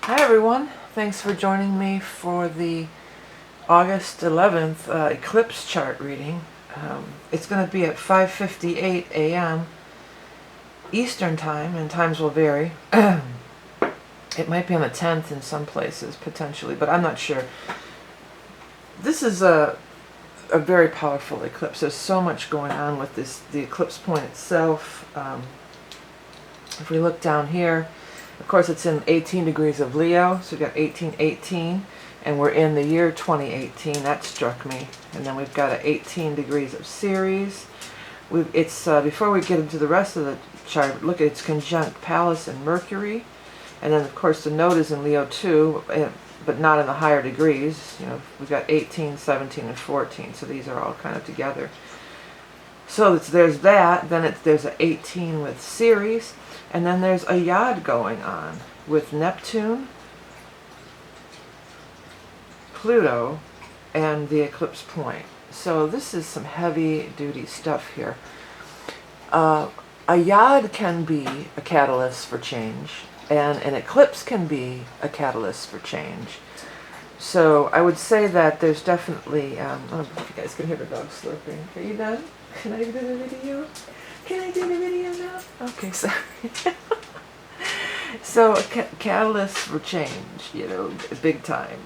Hi everyone, thanks for joining me for the August 11th eclipse chart reading. It's going to be at 5:58 a.m. Eastern time, and times will vary. It might be on the 10th in some places, potentially, but I'm not sure. This is a very powerful eclipse. There's so much going on with the eclipse point itself. If we look down here, of course it's in 18 degrees of Leo, so we've got 1818, and we're in the year 2018. That struck me. And then we've got a 18 degrees of Ceres. Before we get into the rest of the chart, look at its conjunct Pallas and Mercury. And then of course the node is in Leo too, but not in the higher degrees. You know, we've got 18, 17, and 14, so these are all kind of together. So there's that, then there's an 18 with Ceres, and then there's a yod going on with Neptune, Pluto, and the eclipse point. So this is some heavy duty stuff here. A yod can be a catalyst for change, and an eclipse can be a catalyst for change. So I would say that there's definitely, I don't know if you guys can hear the dog slurping. Are you done? Can I do the video? Can I do the video now? Okay, sorry. So a catalyst for change, you know, big time.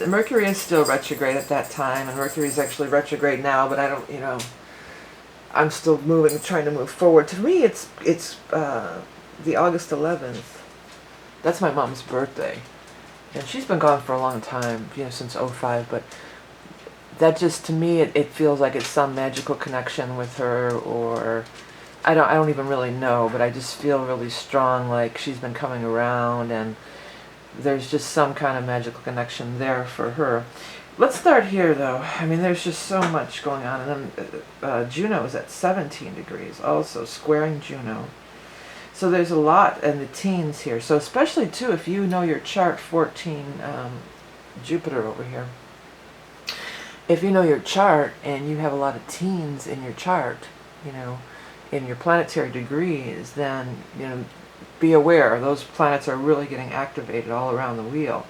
Mercury is still retrograde at that time, and Mercury is actually retrograde now, but I don't, you know, I'm still trying to move forward. To me, it's the August 11th. That's my mom's birthday. And she's been gone for a long time, you know, since '05, but that just, to me, it feels like it's some magical connection with her, or I don't even really know, but I just feel really strong, like she's been coming around, and there's just some kind of magical connection there for her. Let's start here, though. I mean, there's just so much going on. And then Juno is at 17 degrees, also squaring Juno. So there's a lot in the teens here. So especially, too, if you know your chart 14, Jupiter over here. If you know your chart and you have a lot of teens in your chart, you know, in your planetary degrees, then, you know, be aware. Those planets are really getting activated all around the wheel.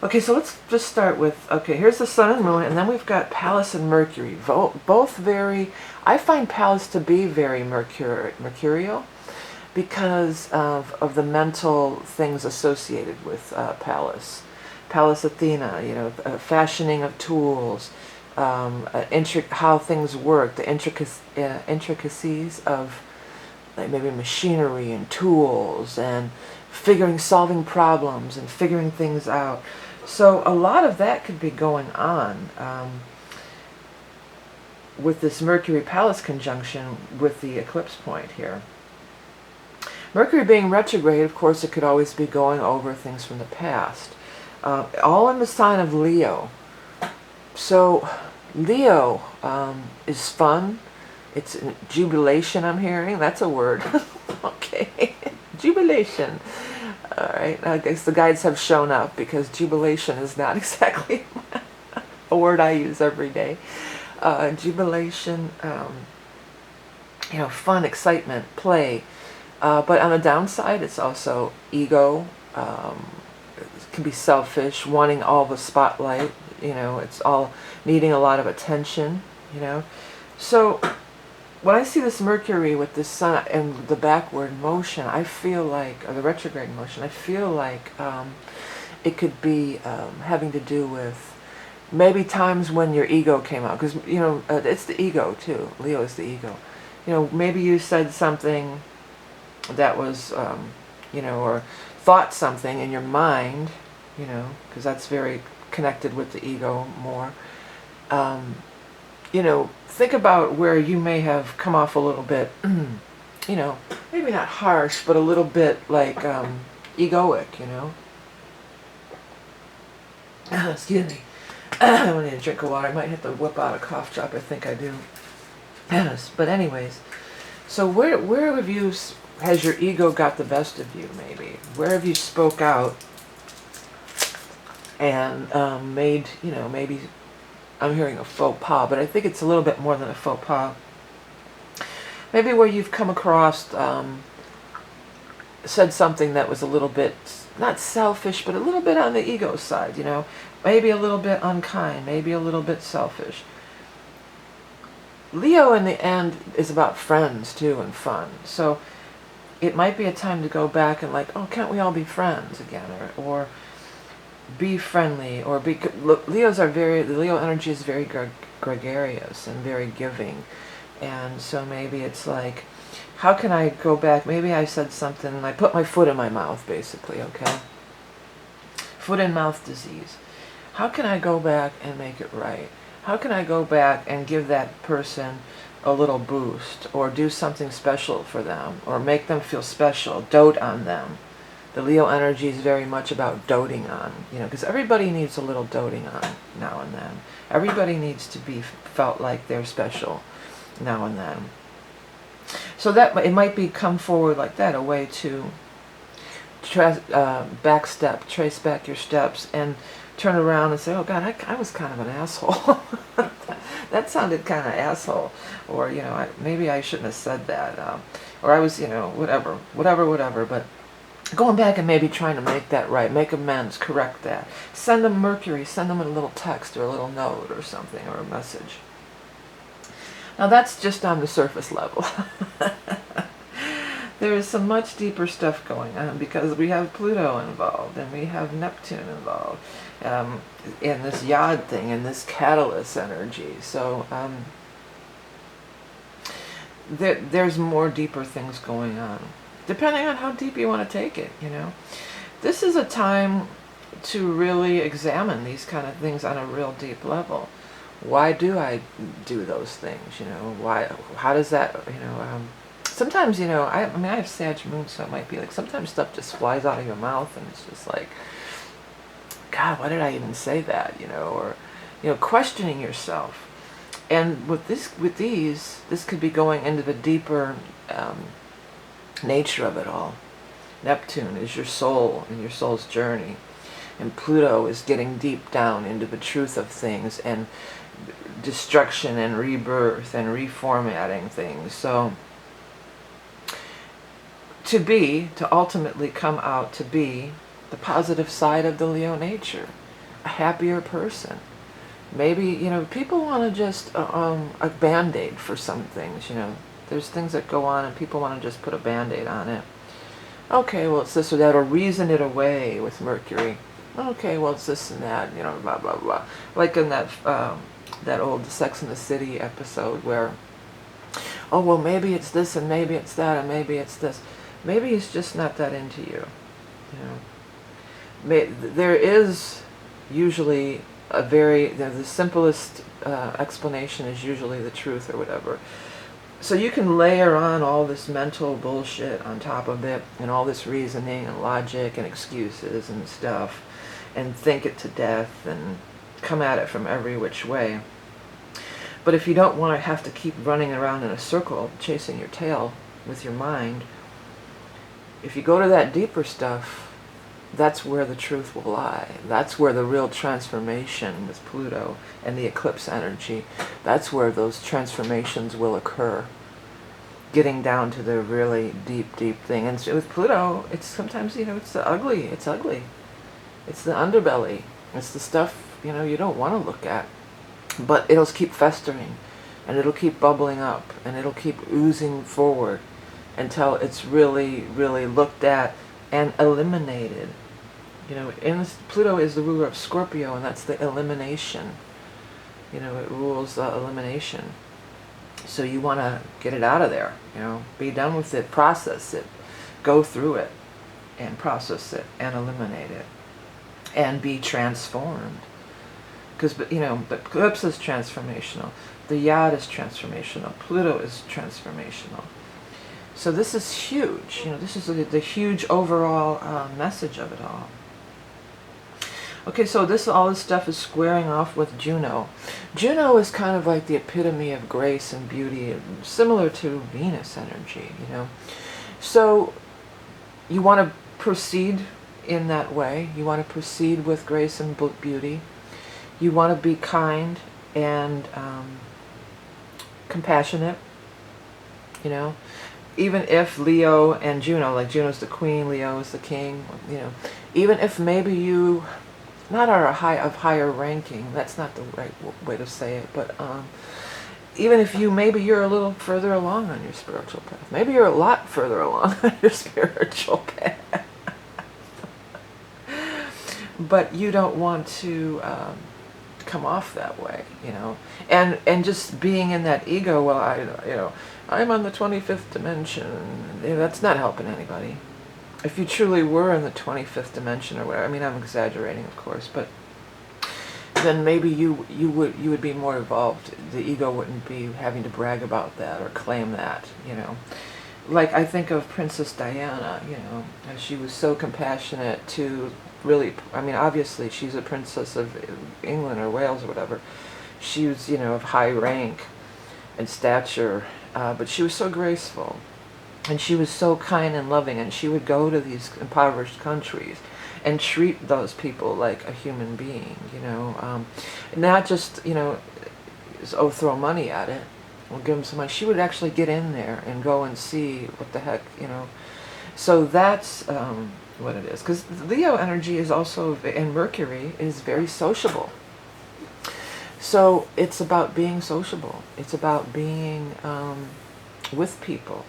Okay, so let's just start with, okay, here's the Sun and Moon, and then we've got Pallas and Mercury. Both very, I find Pallas to be very mercurial because of the mental things associated with Pallas. Pallas Athena, you know, fashioning of tools, how things work, the intricacies of like maybe machinery and tools, and solving problems and figuring things out. So a lot of that could be going on with this Mercury-Pallas conjunction with the eclipse point here. Mercury being retrograde, of course, it could always be going over things from the past. All in the sign of Leo. So Leo is fun. It's jubilation, I'm hearing. That's a word. Okay. Jubilation. All right. I guess the guides have shown up, because jubilation is not exactly a word I use every day. Jubilation, you know, fun, excitement, play. But on the downside, it's also ego. It can be selfish, wanting all the spotlight. You know, it's all needing a lot of attention, you know. So when I see this Mercury with the Sun and the backward motion, I feel like, or the retrograde motion, I feel like it could be having to do with maybe times when your ego came out. Because, you know, it's the ego too. Leo is the ego. You know, maybe you said something that was, you know, or thought something in your mind, you know, because that's very connected with the ego more. You know, think about where you may have come off a little bit, you know, maybe not harsh, but a little bit like egoic, you know. Excuse me. I need a drink of water. I might have to whip out a cough drop. I think I do. Yes, but anyways, so where have you, has your ego got the best of you, maybe? Where have you spoke out and made, you know, maybe, I'm hearing a faux pas, but I think it's a little bit more than a faux pas. Maybe where you've come across said something that was a little bit, not selfish, but a little bit on the ego side, maybe a little bit unkind, maybe a little bit selfish. Leo in the end is about friends too and fun. So it might be a time to go back and like, oh, can't we all be friends again? Or be friendly, or be, Leos are very, the Leo energy is very gregarious and very giving. And so maybe it's like, how can I go back? Maybe I said something and I put my foot in my mouth, basically, okay? Foot and mouth disease. How can I go back and make it right? How can I go back and give that person a little boost, or do something special for them, or make them feel special, dote on them? The Leo energy is very much about doting on, because everybody needs a little doting on now and then. Everybody needs to be felt like they're special now and then. So that it might be come forward like that, a way to backstep, trace back your steps, and turn around and say, oh God, I was kind of an asshole. That sounded kind of asshole. Or, maybe I shouldn't have said that. Or I was, whatever. But going back and maybe trying to make that right, make amends, correct that. Send them Mercury, send them a little text or a little note or something, or a message. Now that's just on the surface level. There is some much deeper stuff going on, because we have Pluto involved and we have Neptune involved in this Yod thing, in this catalyst energy. So there's more deeper things going on, depending on how deep you want to take it. This is a time to really examine these kind of things on a real deep level. Why do I do those things? Why? How does that? Sometimes, I have Sag Moon, so it might be like sometimes stuff just flies out of your mouth, and it's just like, God, why did I even say that? Or, questioning yourself. And with these, this could be going into the deeper nature of it all. Neptune is your soul and your soul's journey, and Pluto is getting deep down into the truth of things and destruction and rebirth and reformatting things. So to ultimately come out to be the positive side of the Leo nature, a happier person. Maybe, people want to just a Band-Aid for some things, There's things that go on and people want to just put a Band-Aid on it. Okay, well, it's this or that, or reason it away with Mercury. Okay, well, it's this and that, blah, blah, blah. Like in that old Sex and the City episode where, oh, well, maybe it's this and maybe it's that and maybe it's this. Maybe he's just not that into you. There is usually the simplest explanation is usually the truth or whatever. So you can layer on all this mental bullshit on top of it, and all this reasoning and logic and excuses and stuff, and think it to death and come at it from every which way. But if you don't want to have to keep running around in a circle, chasing your tail with your mind, if you go to that deeper stuff, that's where the truth will lie. That's where the real transformation with Pluto and the eclipse energy, that's where those transformations will occur. Getting down to the really deep, deep thing. And with Pluto, it's sometimes, it's the ugly. It's ugly. It's the underbelly. It's the stuff, you don't want to look at. But it'll keep festering, and it'll keep bubbling up, and it'll keep oozing forward until it's really, really looked at and eliminated. Pluto is the ruler of Scorpio, and that's the elimination. It rules elimination. So you want to get it out of there, be done with it, process it, go through it, and process it, and eliminate it, and be transformed. Because, but Eclipse is transformational, the Yod is transformational, Pluto is transformational. So this is huge, this is the huge overall message of it all. Okay, so all this stuff is squaring off with Juno. Juno is kind of like the epitome of grace and beauty, similar to Venus energy, So you want to proceed in that way. You want to proceed with grace and beauty. You want to be kind and compassionate, even if Leo and Juno, like Juno's the queen, Leo is the king, you know, even if maybe you not are of higher ranking, that's not the right way to say it, but even if maybe you're a little further along on your spiritual path, maybe you're a lot further along on your spiritual path, but you don't want to come off that way, you know, and just being in that ego, well, I'm on the 25th dimension, you know, that's not helping anybody. If you truly were in the 25th dimension or whatever, I mean, I'm exaggerating, of course, but then maybe you would be more evolved. The ego wouldn't be having to brag about that or claim that, you know. Like I think of Princess Diana, you know, and she was so compassionate to really, I mean, obviously she's a princess of England or Wales or whatever. She was, you know, of high rank and stature, but she was so graceful. And she was so kind and loving, and she would go to these impoverished countries and treat those people like a human being, you know, not just, you know, throw money at it or give them some money. She would actually get in there and go and see what the heck, you know. So that's what it is. Because Leo energy is also, and Mercury is very sociable. So it's about being sociable. It's about being with people.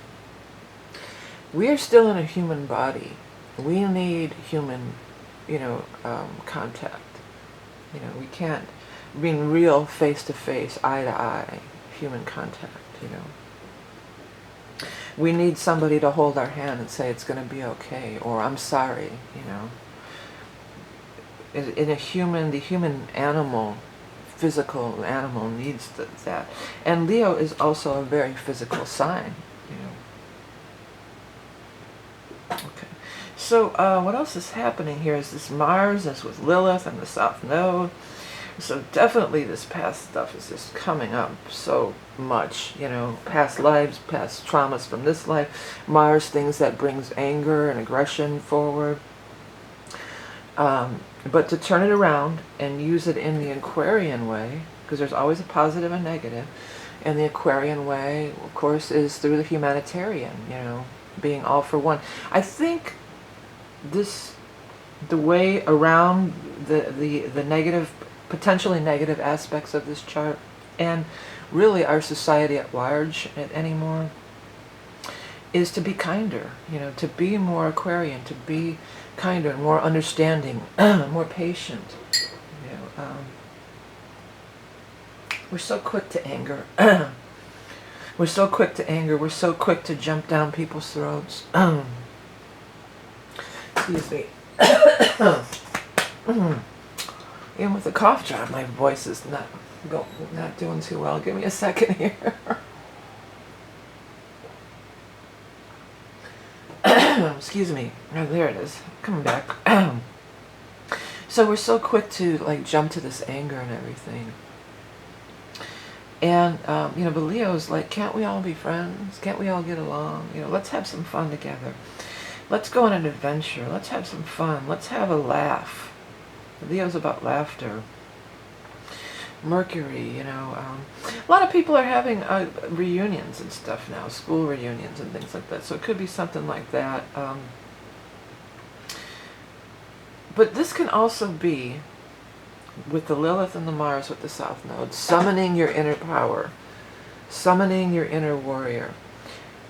We are still in a human body. We need human, you know, contact. You know, we can't being real face-to-face, eye-to-eye, human contact, you know. We need somebody to hold our hand and say it's going to be okay, or I'm sorry, you know. In a human, the human animal, physical animal needs that. And Leo is also a very physical sign, you know. Okay, so what else is happening here is this Mars is with Lilith and the South Node. So definitely this past stuff is just coming up so much, you know, past lives, past traumas from this life. Mars, things that brings anger and aggression forward. But to turn it around and use it in the Aquarian way, because there's always a positive and negative, and the Aquarian way, of course, is through the humanitarian, you know, being all for one. I think the way around the negative, potentially negative aspects of this chart, and really our society at large anymore, is to be kinder, you know, to be more Aquarian, to be kinder, more understanding, more patient. You know, we're so quick to anger. We're so quick to anger. We're so quick to jump down people's throats. Excuse me. Even with the cough drop, my voice is not doing too well. Give me a second here. Excuse me. Oh, there it is. Coming back. So we're so quick to like jump to this anger and everything. And, you know, but Leo's like, can't we all be friends? Can't we all get along? You know, let's have some fun together. Let's go on an adventure. Let's have some fun. Let's have a laugh. Leo's about laughter. Mercury, you know, a lot of people are having reunions and stuff now, school reunions and things like that. So it could be something like that. But this can also be, with the Lilith and the Mars with the South Node, summoning your inner power, summoning your inner warrior,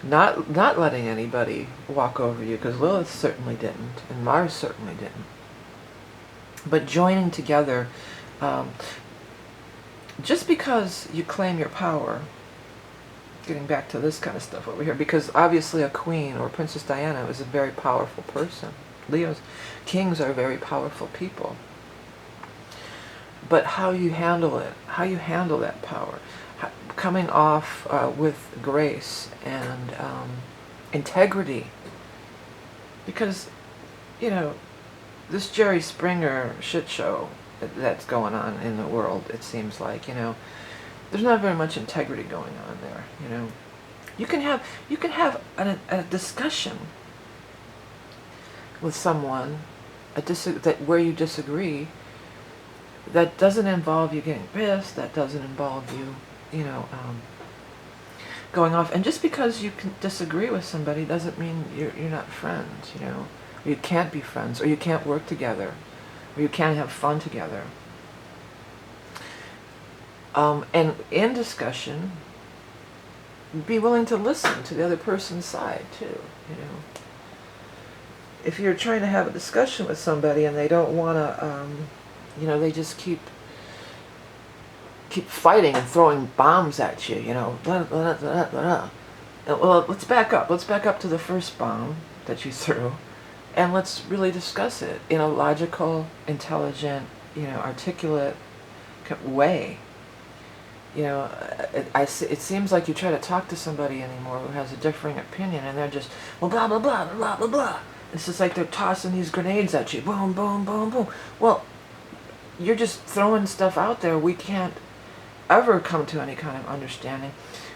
not letting anybody walk over you, because Lilith certainly didn't, and Mars certainly didn't. But joining together, just because you claim your power, getting back to this kind of stuff over here, because obviously a queen or Princess Diana is a very powerful person. Kings are very powerful people. But how you handle it, how you handle that power, coming off with grace and integrity. Because, you know, this Jerry Springer shit show that's going on in the world, it seems like, you know, there's not very much integrity going on there, you know. You can have a discussion with someone, where you disagree, that doesn't involve you getting pissed, that doesn't involve you, you know, going off. And just because you can disagree with somebody doesn't mean you're not friends, you know. You can't be friends, or you can't work together, or you can't have fun together. And in discussion, be willing to listen to the other person's side too, you know. If you're trying to have a discussion with somebody and they don't want to, you know, they just keep fighting and throwing bombs at you, you know. Blah, blah, blah, blah. Well, let's back up. Let's back up to the first bomb that you threw, and let's really discuss it in a logical, intelligent, you know, articulate way. You know, it seems like you try to talk to somebody anymore who has a differing opinion, and they're just, well, blah, blah, blah, blah, blah, blah. It's just like they're tossing these grenades at you. Boom, boom, boom, boom. Well, you're just throwing stuff out there. We can't ever come to any kind of understanding.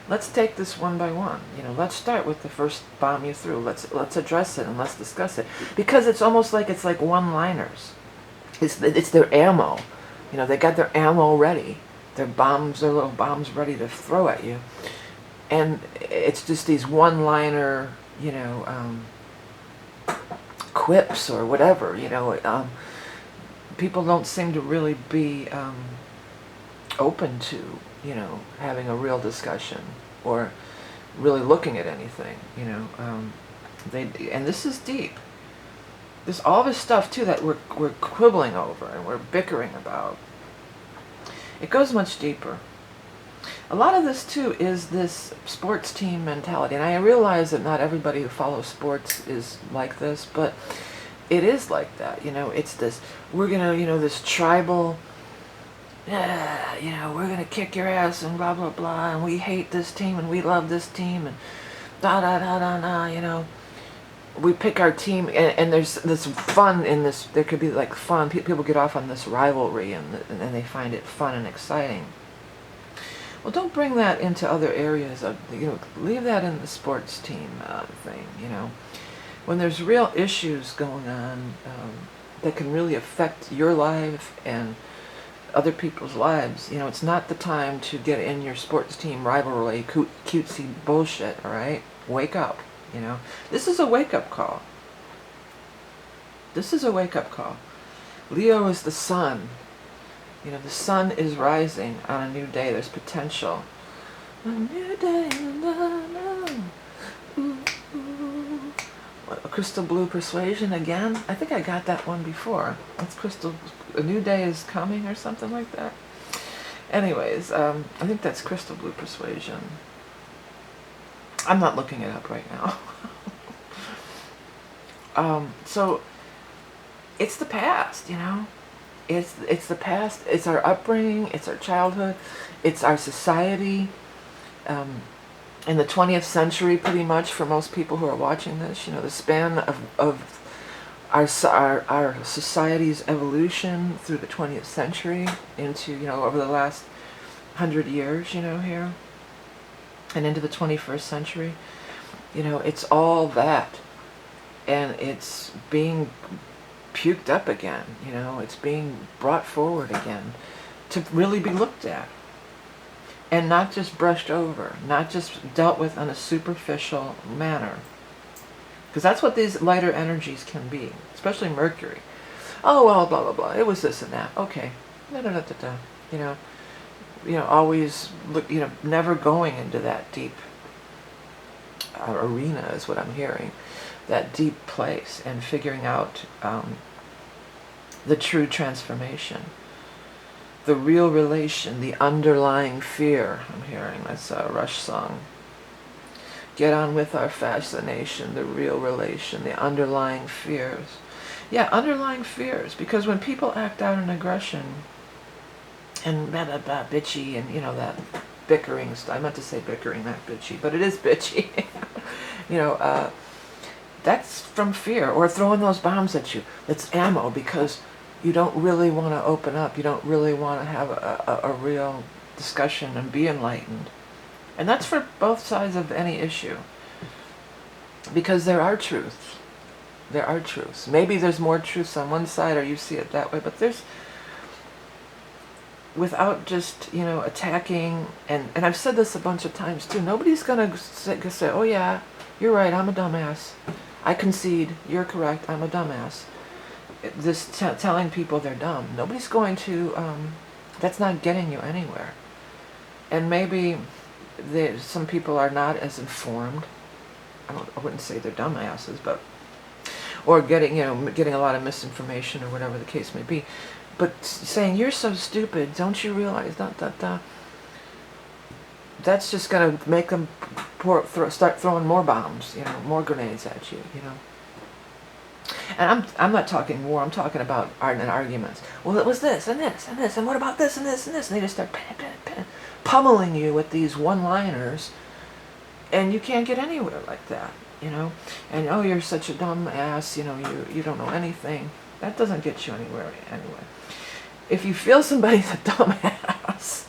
Let's take this one by one. You know, let's start with the first bomb you threw. Let's address it and let's discuss it. Because it's almost like it's like one-liners. It's their ammo. You know, they got their ammo ready. Their little bombs ready to throw at you. And it's just these one-liner, you know, quips or whatever, you know. People don't seem to really be open to, you know, having a real discussion or really looking at anything, you know. And this is deep. There's all this stuff too that we're quibbling over and we're bickering about. It goes much deeper. A lot of this too is this sports team mentality, and I realize that not everybody who follows sports is like this, but it is like that. You know, it's this, we're gonna, you know, this tribal, you know, we're gonna kick your ass and blah blah blah, and we hate this team and we love this team and da da da da da. You know, we pick our team, and there's this fun in this. There could be like fun. People get off on this rivalry, and they find it fun and exciting. Well, don't bring that into other areas of, you know, leave that in the sports team thing. You know, when there's real issues going on that can really affect your life and other people's lives, you know, it's not the time to get in your sports team rivalry, cutesy bullshit. All right, wake up. You know, this is a wake-up call. This is a wake-up call. Leo is the sun. You know, the sun is rising on a new day. There's potential. A new day. Ooh, ooh. What, a crystal blue persuasion again? I think I got that one before. That's crystal. A new day is coming or something like that. Anyways, I think that's crystal blue persuasion. I'm not looking it up right now. So it's the past, you know. It's the past. It's our upbringing. It's our childhood. It's our society. In the 20th century, pretty much, for most people who are watching this, you know, the span of our society's evolution through the 20th century into, you know, over the last 100 years, you know, here. And into the 21st century, you know, it's all that, and it's being puked up again, you know, it's being brought forward again to really be looked at, and not just brushed over, not just dealt with in a superficial manner, because that's what these lighter energies can be, especially Mercury. Oh, well, blah, blah, blah, it was this and that, okay, da-da-da-da-da, you know. You know, always look, you know, never going into that deep arena is what I'm hearing, that deep place, and figuring out the true transformation, the real relation, the underlying fear. I'm hearing that's a Rush song. Get on with our fascination, the real relation, the underlying fears. Yeah, underlying fears, because when people act out in aggression and blah, blah, blah, bitchy, and, you know, that bickering stuff. I meant to say bickering, not bitchy, but it is bitchy. You know, that's from fear, or throwing those bombs at you. It's ammo, because you don't really want to open up. You don't really want to have a real discussion and be enlightened. And that's for both sides of any issue. Because there are truths. There are truths. Maybe there's more truths on one side, or you see it that way, but without just, attacking, and I've said this a bunch of times too, nobody's gonna say, oh yeah, you're right, I'm a dumbass. I concede, you're correct, I'm a dumbass. This telling people they're dumb, nobody's going to, that's not getting you anywhere. And maybe some people are not as informed. I wouldn't say they're dumbasses, but, or getting a lot of misinformation or whatever the case may be. But saying, you're so stupid, don't you realize, that's just going to make them start throwing more bombs, more grenades at you, And I'm not talking war, I'm talking about art and arguments. Well, it was this, and this, and this, and what about this, and this, and this, and they just start pummeling you with these one-liners, and you can't get anywhere like that, And, oh, you're such a dumb ass, you don't know anything. That doesn't get you anywhere anyway. If you feel somebody's a dumbass,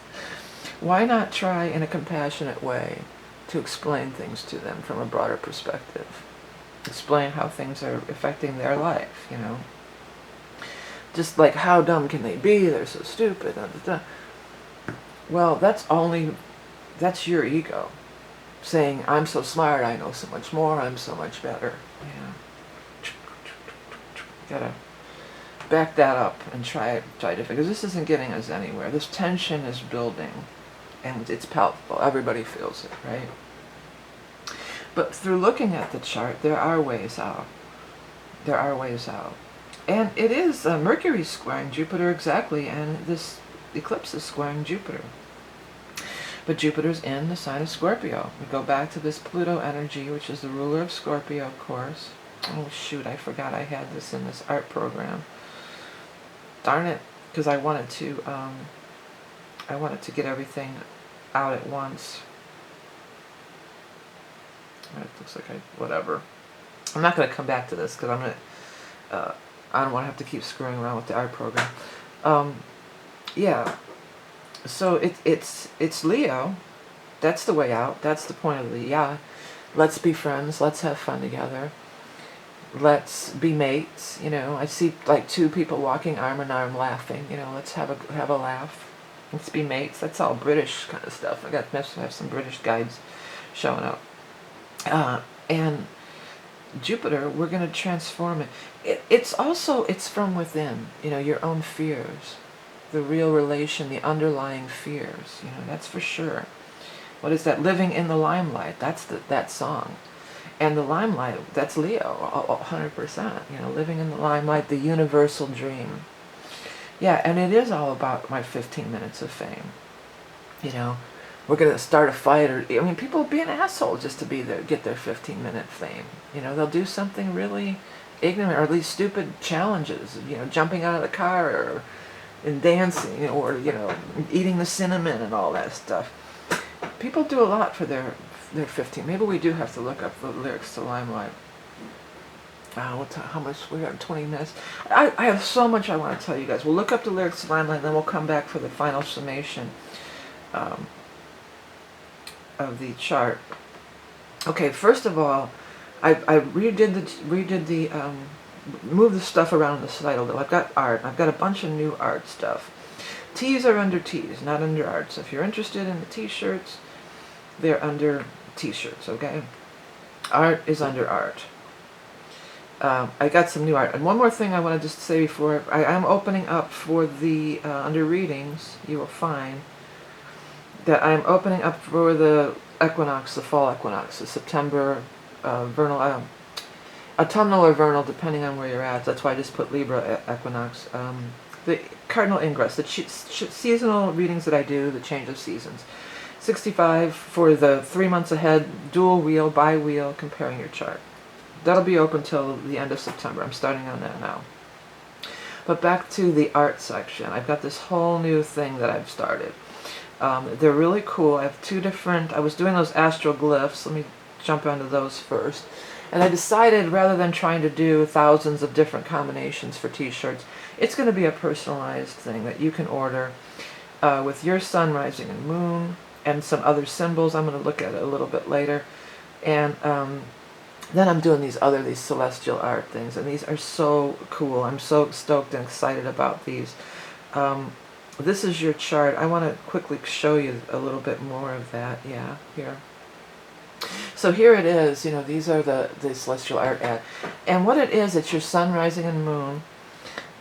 why not try in a compassionate way to explain things to them from a broader perspective? Explain how things are affecting their life, Just like, how dumb can they be? They're so stupid. Well, that's your ego saying, I'm so smart, I know so much more, I'm so much better. Gotta back that up and try to, because this isn't getting us anywhere. This tension is building, and it's palpable. Everybody feels it, right? But through looking at the chart, there are ways out. There are ways out. And it is Mercury squaring Jupiter exactly, and this eclipse is squaring Jupiter. But Jupiter's in the sign of Scorpio. We go back to this Pluto energy, which is the ruler of Scorpio, of course. Oh shoot, I forgot I had this in this art program. Darn it, because I wanted to get everything out at once. It looks like whatever. I'm not going to come back to this because I don't want to have to keep screwing around with the art program. Yeah. So it's Leo. That's the way out. That's the point of Leo. Yeah. Let's be friends. Let's have fun together. Let's be mates. I see like two people walking arm in arm laughing. Let's have a laugh. Let's be mates. That's all British kind of stuff. I got to have some British guides showing up. And Jupiter, we're going to transform it. It's from within, your own fears, the real relation, the underlying fears, that's for sure. What is that? Living in the Limelight, that's that song. And the limelight, that's Leo, 100%, living in the limelight, the universal dream. Yeah, and it is all about my 15 minutes of fame. We're going to start a fight, or people will be an asshole just to be there, get their 15-minute fame. They'll do something really ignorant, or at least stupid challenges, jumping out of the car, and dancing, or, eating the cinnamon and all that stuff. People do a lot for their 15. Maybe we do have to look up the lyrics to Limelight. How much? We got 20 minutes. I have so much I want to tell you guys. We'll look up the lyrics to Limelight, and then we'll come back for the final summation of the chart. Okay, first of all, I redid the move the stuff around the site a little. I've got art. I've got a bunch of new art stuff. Tees are under tees, not under art. So if you're interested in the t-shirts, they're under t-shirts, okay? Art is under art. I got some new art. And one more thing I want to just say before, I am opening up for the, under readings, you will find that I'm opening up for the equinox, the fall equinox, the September vernal, autumnal or vernal, depending on where you're at. That's why I just put Libra equinox. The cardinal ingress, the seasonal readings that I do, the change of seasons. 65 for the 3 months ahead, dual wheel, bi-wheel, comparing your chart. That'll be open till the end of September. I'm starting on that now. But back to the art section. I've got this whole new thing that I've started. They're really cool. I have two different, I was doing those astral glyphs. Let me jump onto those first. And I decided, rather than trying to do thousands of different combinations for t-shirts, it's going to be a personalized thing that you can order with your sun, rising, and moon, and some other symbols. I'm going to look at it a little bit later. And then I'm doing these celestial art things, and these are so cool. I'm so stoked and excited about these. this is your chart. I want to quickly show you a little bit more of that. Yeah, here. So here it is. You know, these are the celestial art ad. And what it is, it's your sun, rising, and moon.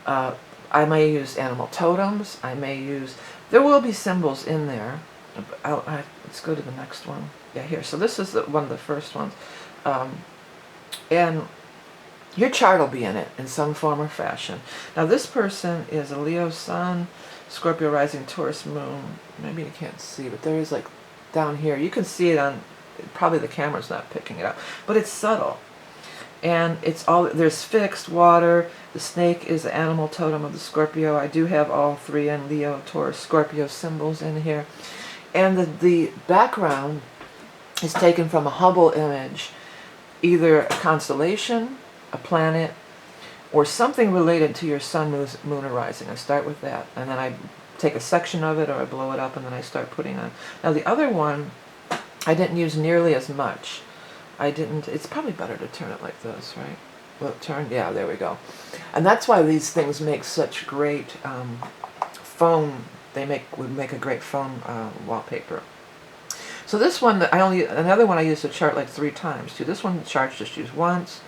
I may use animal totems. I may use, there will be symbols in there. Let's go to the next one. Yeah, here. So this is one of the first ones. And your chart will be in it in some form or fashion. Now this person is a Leo sun, Scorpio rising, Taurus moon. Maybe you can't see, but there is like down here. You can see it on, probably the camera's not picking it up, but it's subtle. And it's all, there's fixed, water, the snake is the animal totem of the Scorpio. I do have all three in Leo, Taurus, Scorpio symbols in here. And the background is taken from a Hubble image, either a constellation, a planet, or something related to your sun, moon, or rising. I start with that, and then I take a section of it, or I blow it up, and then I start putting on. Now the other one, I didn't use nearly as much. I didn't, it's probably better to turn it like this, right? Well, turn, yeah, there we go. And that's why these things make such great foam, would make a great foam wallpaper. So this one, another one I used the chart like 3 times too. This one the chart's just used once.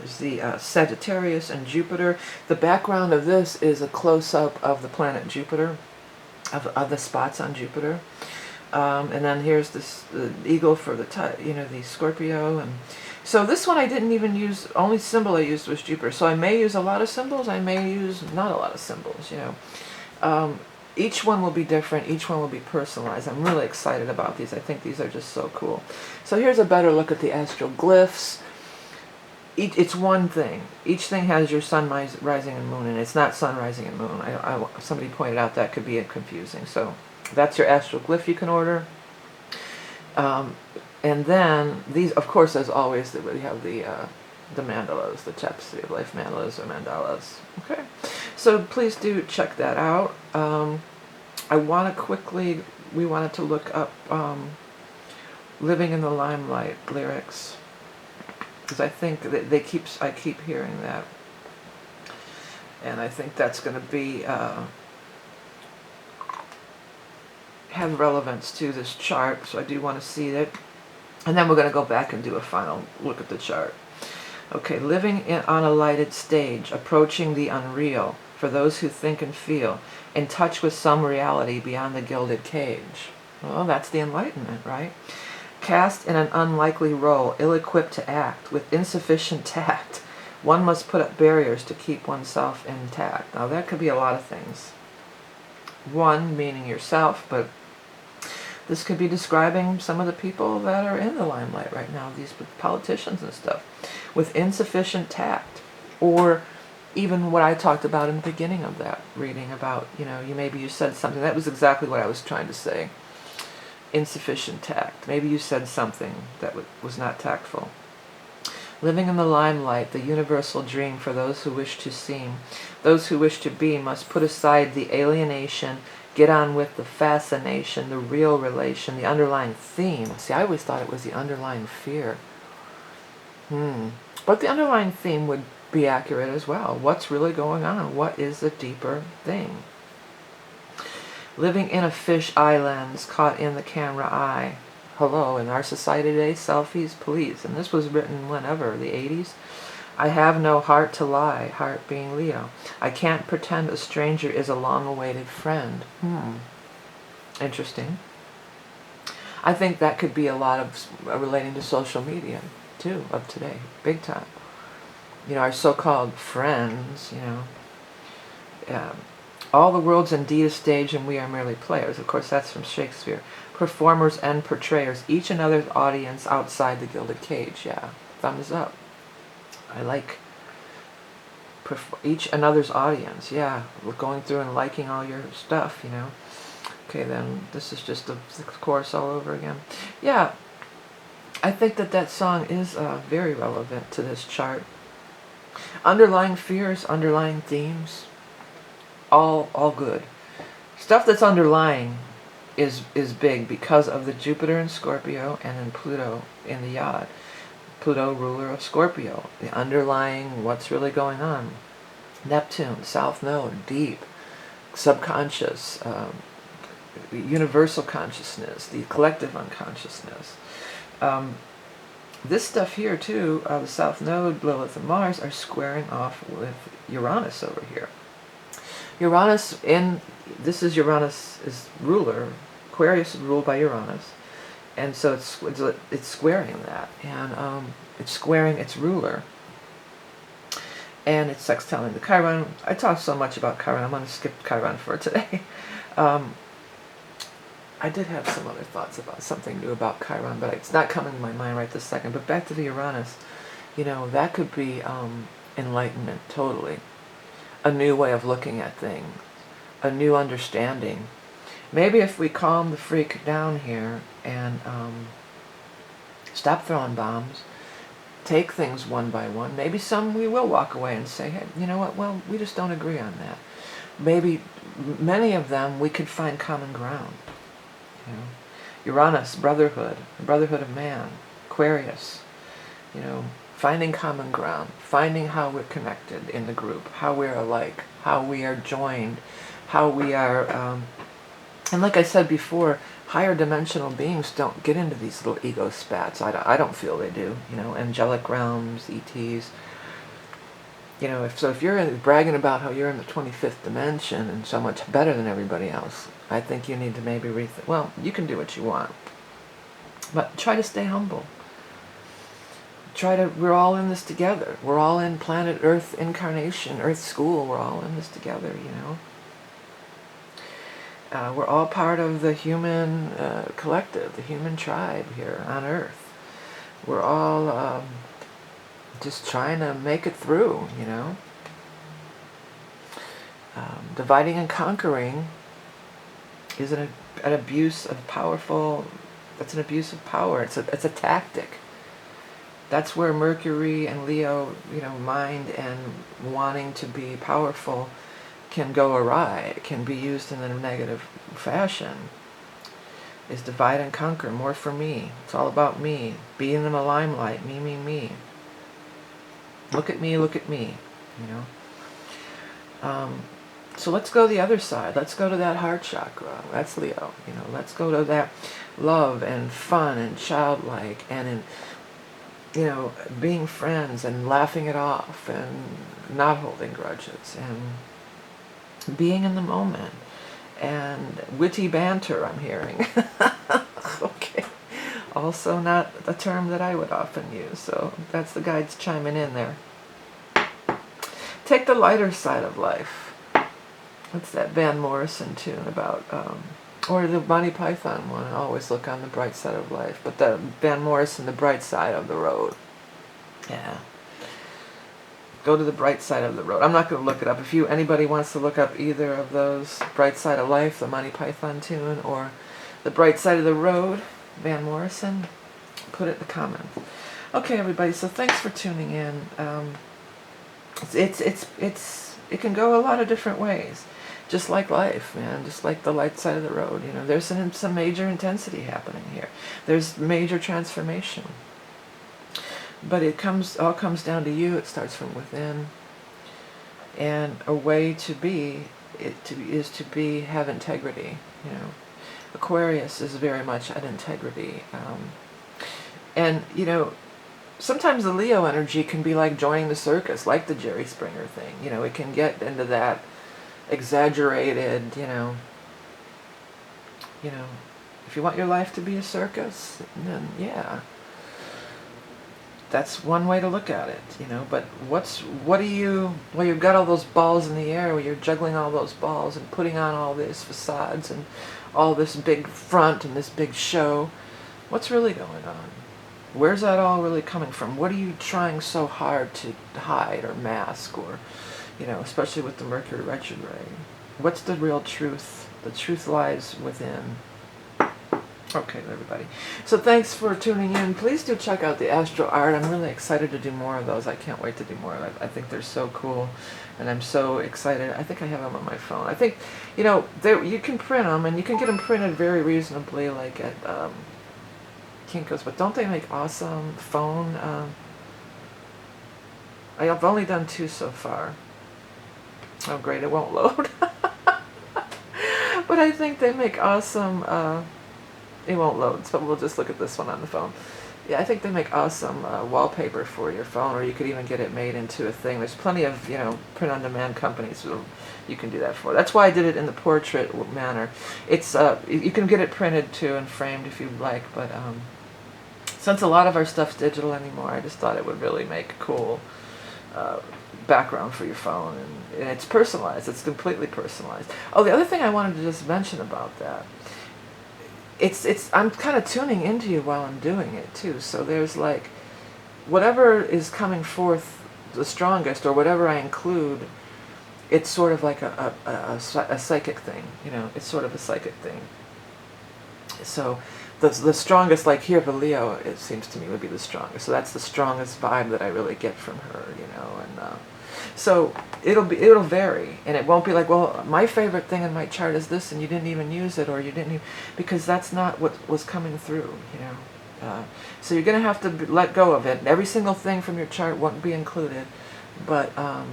Is the Sagittarius and Jupiter. The background of this is a close-up of the planet Jupiter, of the spots on Jupiter. And then here's this the eagle for the the Scorpio. And so this one I didn't even use, only symbol I used was Jupiter. So I may use a lot of symbols, I may use not a lot of symbols, Each one will be different, each one will be personalized. I'm really excited about these. I think these are just so cool. So here's a better look at the astral glyphs. It's one thing. Each thing has your sun, rising, and moon, and it's not sun, rising, and moon. Somebody pointed out that could be confusing. So that's your astral glyph you can order. And then these, of course, as always, we have the mandalas, the tapestry of life mandalas or mandalas. Okay, so please do check that out. I want to quickly, we wanted to look up Living in the Limelight lyrics, because I think that I keep hearing that, and I think that's going to be have relevance to this chart, so I do want to see it. And then we're going to go back and do a final look at the chart. Okay, living on a lighted stage, approaching the unreal, for those who think and feel, in touch with some reality beyond the gilded cage. Well, that's the enlightenment, right? Cast in an unlikely role, ill-equipped to act, with insufficient tact, one must put up barriers to keep oneself intact. Now that could be a lot of things. One, meaning yourself, but this could be describing some of the people that are in the limelight right now, these politicians and stuff, with insufficient tact. Or even what I talked about in the beginning of that reading about, maybe you said something, that was exactly what I was trying to say. Insufficient tact. Maybe you said something that was not tactful. Living in the limelight, the universal dream for those who wish to seem. Those who wish to be must put aside the alienation, get on with the fascination, the real relation, the underlying theme. See, I always thought it was the underlying fear. But the underlying theme would be accurate as well. What's really going on? What is the deeper thing? Living in a fish eye lens, caught in the camera eye. Hello, in our society today, selfies, please. And this was written whenever, the 80s. I have no heart to lie, heart being Leo. I can't pretend a stranger is a long-awaited friend. Interesting. I think that could be a lot of relating to social media, too, of today, big time. Our so-called friends, all the world's indeed a stage and we are merely players. Of course, that's from Shakespeare. Performers and portrayers, each another's audience outside the gilded cage. Yeah, thumbs up. I like each another's audience. Yeah, we're going through and liking all your stuff, Okay, then this is just the chorus all over again. Yeah, I think that song is very relevant to this chart. Underlying fears, underlying themes, all good. Stuff that's underlying is big because of the Jupiter in Scorpio and then Pluto in the Yod. Pluto, ruler of Scorpio. The underlying, what's really going on. Neptune, South Node, deep. subconscious, universal consciousness, the collective unconsciousness. This stuff here too, the South Node, Lilith and Mars are squaring off with Uranus over here. Uranus this is Uranus is ruler. Aquarius is ruled by Uranus, and so it's squaring that, and it's squaring its ruler, and it's sextiling the Chiron. I talked so much about Chiron. I'm going to skip Chiron for today. I did have some other thoughts about something new about Chiron, but it's not coming to my mind right this second. But back to the Uranus, that could be enlightenment, totally. A new way of looking at things, a new understanding. Maybe if we calm the freak down here and stop throwing bombs, take things one by one, maybe some we will walk away and say, hey, you know what, well, we just don't agree on that. Maybe many of them we could find common ground. Uranus, brotherhood of man. Aquarius, finding common ground, finding how we're connected in the group, how we're alike, how we are joined, how we are, and like I said before, higher dimensional beings don't get into these little ego spats. I don't feel they do, angelic realms, ETs. If you're bragging about how you're in the 25th dimension and so much better than everybody else, I think you need to maybe rethink. Well, you can do what you want, but try to stay humble. We're all in this together. We're all in planet Earth incarnation, Earth school. We're all in this together, We're all part of the human collective, the human tribe here on Earth. We're all just trying to make it through, dividing and conquering is an abuse of powerful. That's an abuse of power. It's a tactic. That's where Mercury and Leo, mind and wanting to be powerful can go awry. It can be used in a negative fashion. Is divide and conquer, more for me. It's all about me. Being in the limelight, me. Look at me, So let's go the other side. Let's go to that heart chakra. That's Leo. Let's go to that love and fun and childlike and being friends and laughing it off and not holding grudges and being in the moment and witty banter, I'm hearing. Okay. Also not a term that I would often use, so that's the guides chiming in there. Take the lighter side of life. What's that Van Morrison tune about? Or the Monty Python one, always look on the bright side of life. But the Van Morrison, the bright side of the road. Yeah. Go to the bright side of the road. I'm not going to look it up. If anybody wants to look up either of those, Bright Side of Life, the Monty Python tune, or the Bright Side of the Road, Van Morrison, put it in the comments. Okay, everybody. So thanks for tuning in. It can go a lot of different ways. Just like life, man, just like the light side of the road, there's some major intensity happening here. There's major transformation. But it all comes down to you. It starts from within. And a way to be, is to have integrity, Aquarius is very much at integrity. And, sometimes the Leo energy can be like joining the circus, like the Jerry Springer thing. It can get into that exaggerated, if you want your life to be a circus, then yeah, that's one way to look at it, but you've got all those balls in the air, where you're juggling all those balls and putting on all these facades and all this big front and this big show, what's really going on? Where's that all really coming from? What are you trying so hard to hide or mask, or especially with the Mercury retrograde? What's the real truth? The truth lies within. Okay, everybody. So thanks for tuning in. Please do check out the Astro Art. I'm really excited to do more of those. I can't wait to do more of it. I think they're so cool, and I'm so excited. I think I have them on my phone. I think, you can print them, and you can get them printed very reasonably, like at Kinko's. But don't they make awesome phone? I've only done 2 so far. Oh, great, it won't load. But I think they make awesome, it won't load, so we'll just look at this one on the phone. Yeah, I think they make awesome wallpaper for your phone, or you could even get it made into a thing. There's plenty of, print-on-demand companies who you can do that for. That's why I did it in the portrait manner. It's you can get it printed too and framed if you'd like, but since a lot of our stuff's digital anymore, I just thought it would really make a cool background for your phone, and it's personalized. It's completely personalized. Oh, the other thing I wanted to just mention about that, I'm kind of tuning into you while I'm doing it too. So there's like, whatever is coming forth the strongest, or whatever I include, it's sort of like a psychic thing. It's sort of a psychic thing. So the strongest, like here, the Leo, it seems to me, would be the strongest. So that's the strongest vibe that I really get from her, and so it'll vary, and it won't be like, well, my favorite thing in my chart is this, and you didn't even use it, or you didn't even, because that's not what was coming through, So you're going to have to let go of it. Every single thing from your chart won't be included, but a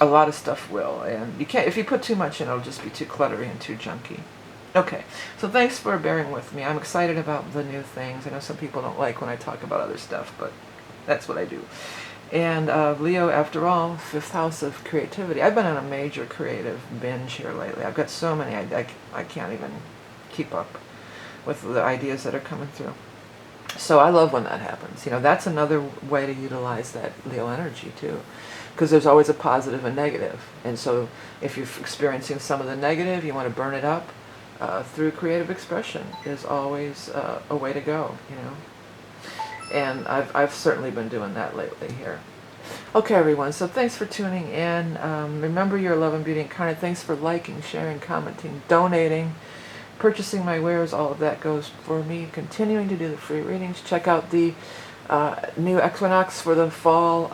lot of stuff will, and you can't, if you put too much in, it'll just be too cluttery and too junky. Okay, so thanks for bearing with me. I'm excited about the new things. I know some people don't like when I talk about other stuff, but that's what I do. And Leo, after all, 5th house of creativity. I've been on a major creative binge here lately. I've got so many, I can't even keep up with the ideas that are coming through. So I love when that happens. That's another way to utilize that Leo energy too, because there's always a positive and negative. And so if you're experiencing some of the negative, you want to burn it up, through creative expression is always a way to go, And I've certainly been doing that lately here. Okay, everyone, so thanks for tuning in. Remember your love and beauty incarnate. Thanks for liking, sharing, commenting, donating, purchasing my wares. All of that goes for me. Continuing to do the free readings. Check out the new equinox for the fall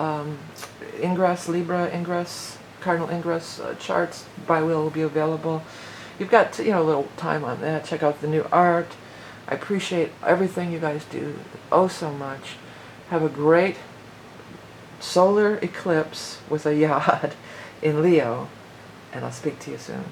ingress, Libra ingress, cardinal ingress charts. Will be available. You've got a little time on that. Check out the new art. I appreciate everything you guys do so much. Have a great solar eclipse with a yod in Leo, and I'll speak to you soon.